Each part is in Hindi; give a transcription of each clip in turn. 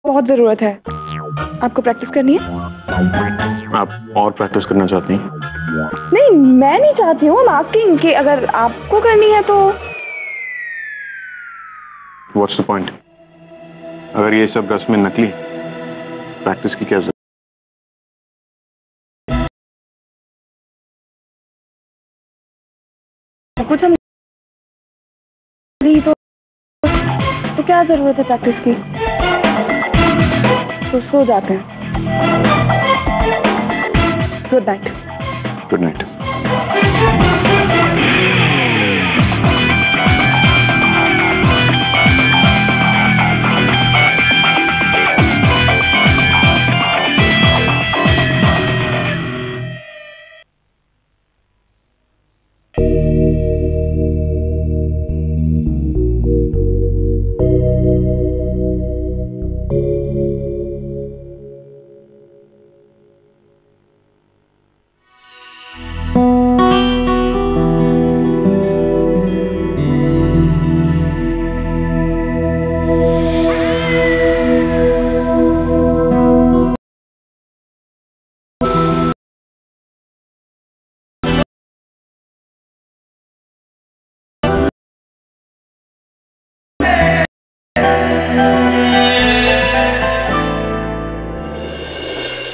बहुत ज़रूरत है। आपको प्रैक्टिस करनी है? आप और प्रैक्टिस करना चाहती हैं? नहीं, मैं नहीं चाहती हूँ। I'm asking कि अगर आपको करनी है तो What's the point? अगर ये सब रस्में नकली, प्रैक्टिस की क्या जरूरत? कुछ हम तो क्या ज़रूरत है प्रैक्टिस की? तो सो जाते हैं। Good night. Good night.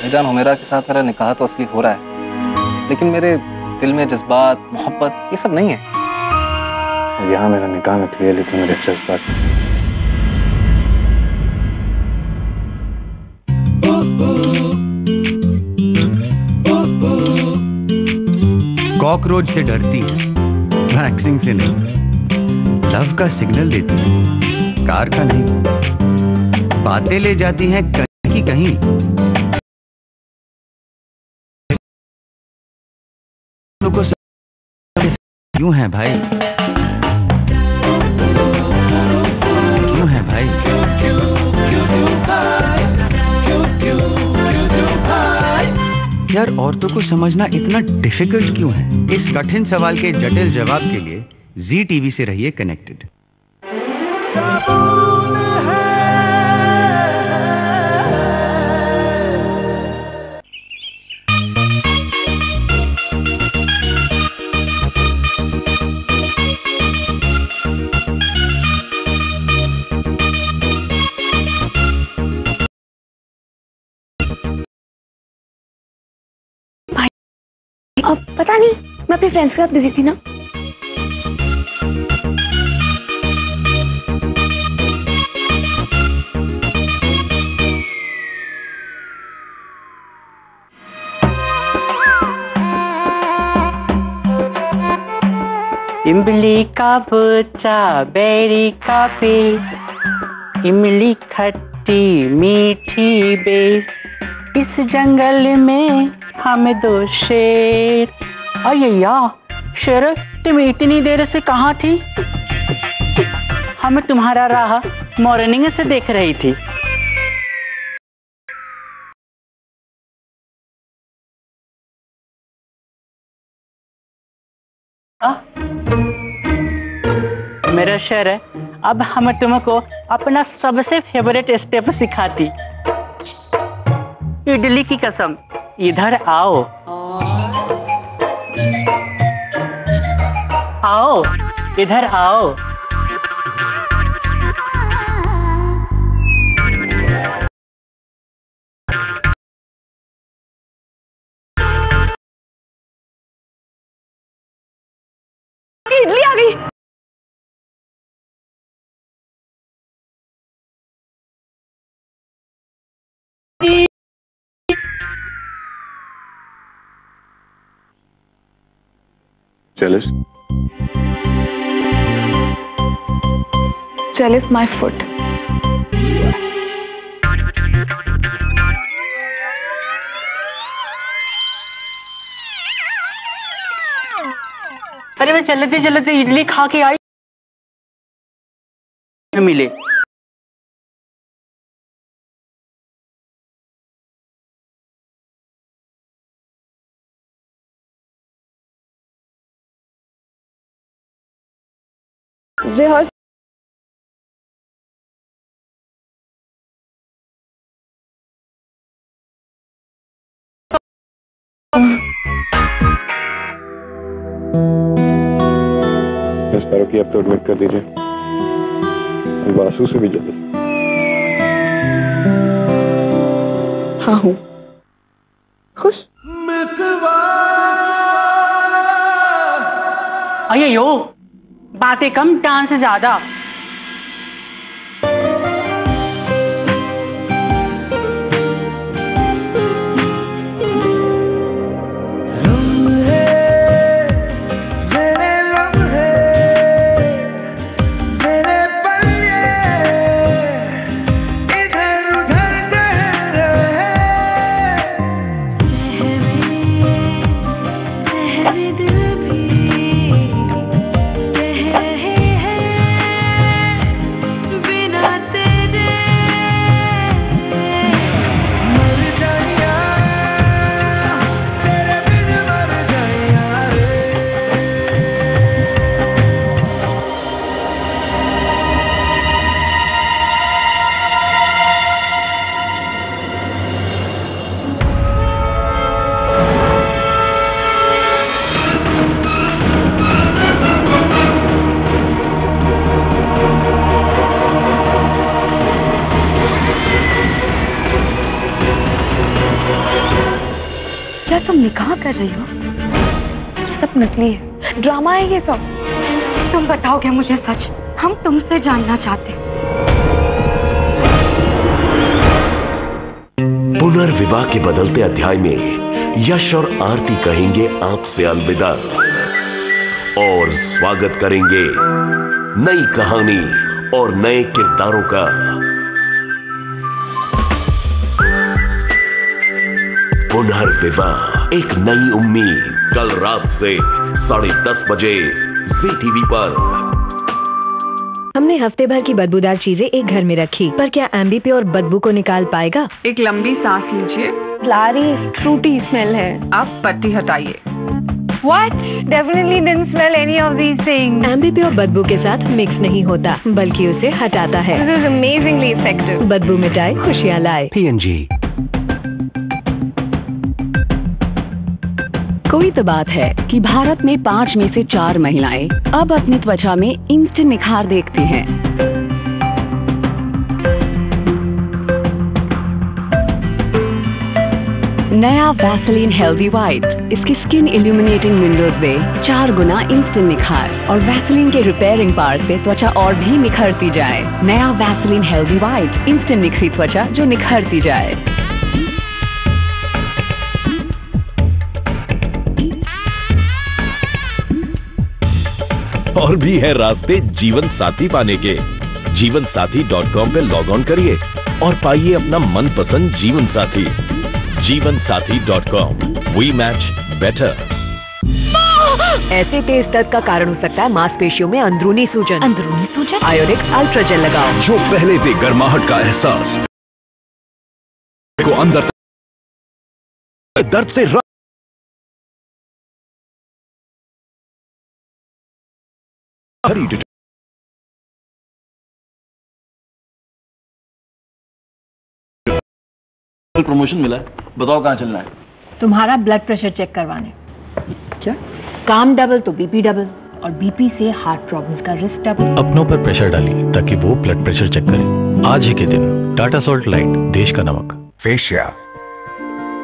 जान, हुमैरा के साथ मेरा निकाह तो असली हो रहा है, लेकिन मेरे दिल में जज्बात, मोहब्बत ये सब नहीं है। यहाँ मेरा निकाह नकली है, लेकिन मेरे जज्बात। कॉकरोच से डरती है, वैक्सिंग से नहीं। लव का सिग्नल देती है, कार का नहीं। बातें ले जाती हैं कहीं की कहीं। क्यों है भाई? क्यों है भाई? यार, औरतों को समझना इतना डिफिकल्ट क्यों है? इस कठिन सवाल के जटिल जवाब के लिए जी टीवी से रहिए कनेक्टेड। अब पता नहीं, मैं अपने फ्रेंड्स के साथ बिजी थी ना। इमली का बच्चा बेरी का पेड़, इमली खट्टी मीठी बेर, इस जंगल में हम दो शेर। अय्या शेर, तुम इतनी देर से कहाँ थी? हम तुम्हारा राह मॉर्निंग से देख रही थी। मेरा शेर है, अब हम तुमको अपना सबसे फेवरेट स्टेप सिखाती। इडली की कसम, इधर आओ आओ, इधर आओ। इडली आ गई। Jealous? Jealous my foot. अरे मैं चलते चलते इडली खा के आई, मिले। रिहर्स थी, अब तो एडमिट कर दीजिए। वासु से भी जल्दी। हाँ हूँ खुश। अयो बातें कम डांस ज्यादा। तुम निकाह कर रही हो? सब नकली है, ड्रामा है ये सब। तुम बताओगे मुझे सच? हम तुमसे जानना चाहते। पुनर्विवाह के बदलते अध्याय में यश और आरती कहेंगे आपसे अलविदा और स्वागत करेंगे नई कहानी और नए किरदारों का। पुनर्विवाह, एक नई उम्मीद, कल रात से 10:30 बजे ज़ी टीवी पर। हमने हफ्ते भर की बदबूदार चीजें एक घर में रखी, पर क्या एमबीपी और बदबू को निकाल पाएगा? एक लंबी सांस लीजिए। लारी फ्रूटी स्मेल है। आप पत्ती हटाइए। What? Definitely didn't smell any of these things. MBP और बदबू के साथ मिक्स नहीं होता, बल्कि उसे हटाता है। This is amazingly effective. बदबू मिटाए, खुशियाँ लाए। PNG। कोई तो बात है कि भारत में 5 में से 4 महिलाएं अब अपनी त्वचा में इंस्टेंट निखार देखती हैं। नया वैसलीन हेल्दी व्हाइट, इसकी स्किन इल्यूमिनेटिंग विंडोज से 4 गुना इंस्टेंट निखार और वैसलीन के रिपेयरिंग पावर से त्वचा और भी निखरती जाए। नया वैसलीन हेल्दी व्हाइट, इंस्टेंट निखरी त्वचा जो निखरती जाए। और भी है रास्ते जीवन साथी पाने के। जीवनसाथी.com पे लॉग ऑन करिए और पाइए अपना मनपसंद जीवन साथी। जीवनसाथी.com, वी मैच बेटर। ऐसे तेज दर्द का कारण हो सकता है मांसपेशियों में अंदरूनी सूजन। अंदरूनी सूजन? आयोडिक अल्ट्राजेल लगाओ, जो पहले से गर्माहट का एहसास को अंदर दर्द से प्रमोशन मिला है, बताओ कहाँ चलना है? तुम्हारा ब्लड प्रेशर चेक करवाने। क्या? काम डबल तो बीपी डबल, और बीपी से हार्ट प्रॉब्लम्स का रिस्क डबल। अपनों पर प्रेशर डालिए ताकि वो ब्लड प्रेशर चेक करें। आज ही के दिन टाटा सॉल्ट लाइट, देश का नमक। फेशिया,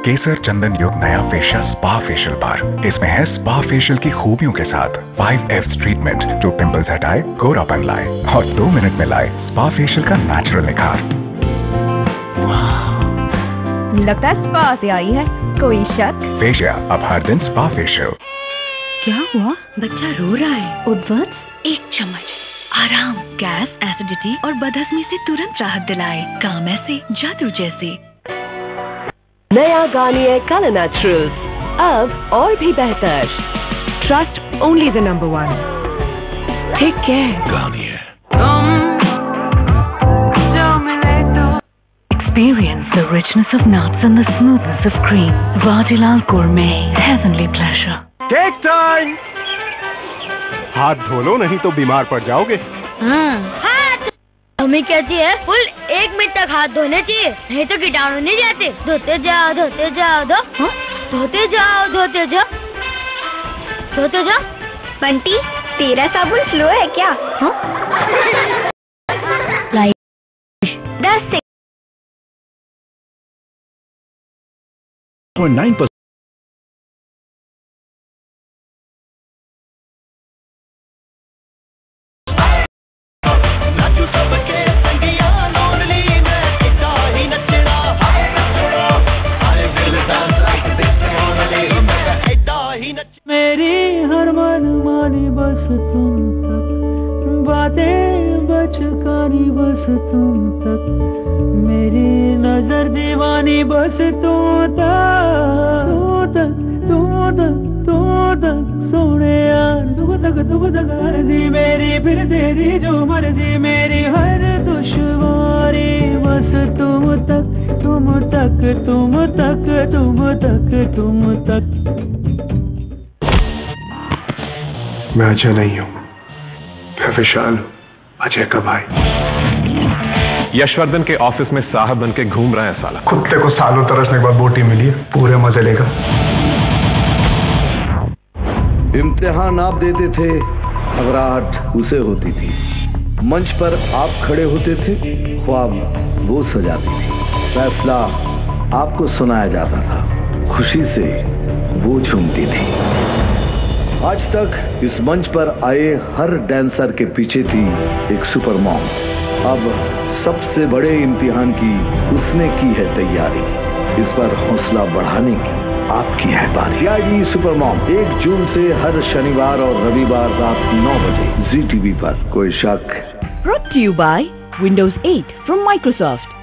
केसर चंदन युक्त नया फेशिया स्पा फेशियल बार। इसमें है स्पा फेशियल की खूबियों के साथ 5F ट्रीटमेंट, जो पिंपल्स हटाए, गोरापन लाए और 2 मिनट में लाए स्पा फेशियल का नेचुरल निखार। लगता है स्पा से आई है, कोई शक? फेशिया अब हर दिन स्पा फेशियल। क्या हुआ? बच्चा रो रहा है। उद्वत्स 1 चम्मच, आराम, गैस, एसिडिटी और बदहजमी से तुरंत राहत दिलाए। काम ऐसे जादू जैसे। नया गार्नियर कलर नेचुरल्स, अब और भी बेहतर। Trust only the number 1। Take care. Garnier. Experience the richness of nuts and the smoothness of cream. Vadilal Gourmet, heavenly pleasure. Take time. हाथ धो लो, नहीं तो बीमार पड़ जाओगे। हमें क्या चाहिए? फुल 1 मिनट तक हाथ धोने चाहिए, नहीं तो कीटाणु नहीं जाते। धोते जाओ, धोते जाओ, धोते जाओ, धोते जाओ, धोते जाओ। बंटी, तेरा साबुन स्लो है क्या? हाँ? 10 से 9%. मेरी हर मन मानी बस तुम तक, बातें बचकानी बस तुम तक, मेरी नजर दीवानी बस तुम तक सोने यार तुम तक अर्जी मेरी, फिर तेरी जो मर्जी मेरी, हर दुश्वारी बस तुम तक तुम तक तुम तक तुम तक तुम तक। मैं अजय नहीं हूँ, मैं विशाल हूँ, अजय का भाई। यशवर्धन के ऑफिस में साहब बन के घूम रहा है साला। कुत्ते को सालों तरसने के बाद बोटी मिली है, पूरे मजे लेगा। इम्तिहान आप देते थे, घबराहट उसे होती थी, मंच पर आप खड़े होते थे, ख्वाब वो सजाती थी, फैसला आपको सुनाया जाता था, खुशी से वो झूमती थी। आज तक इस मंच पर आए हर डांसर के पीछे थी एक सुपर मॉम। अब सबसे बड़े इम्तिहान की उसने की है तैयारी, इस पर हौसला बढ़ाने की आपकी है बारी। आईडी सुपर मॉम 1 जून से हर शनिवार और रविवार रात 9 बजे जी टीवी पर। कोई शक? Brought to you by Windows 8 from Microsoft.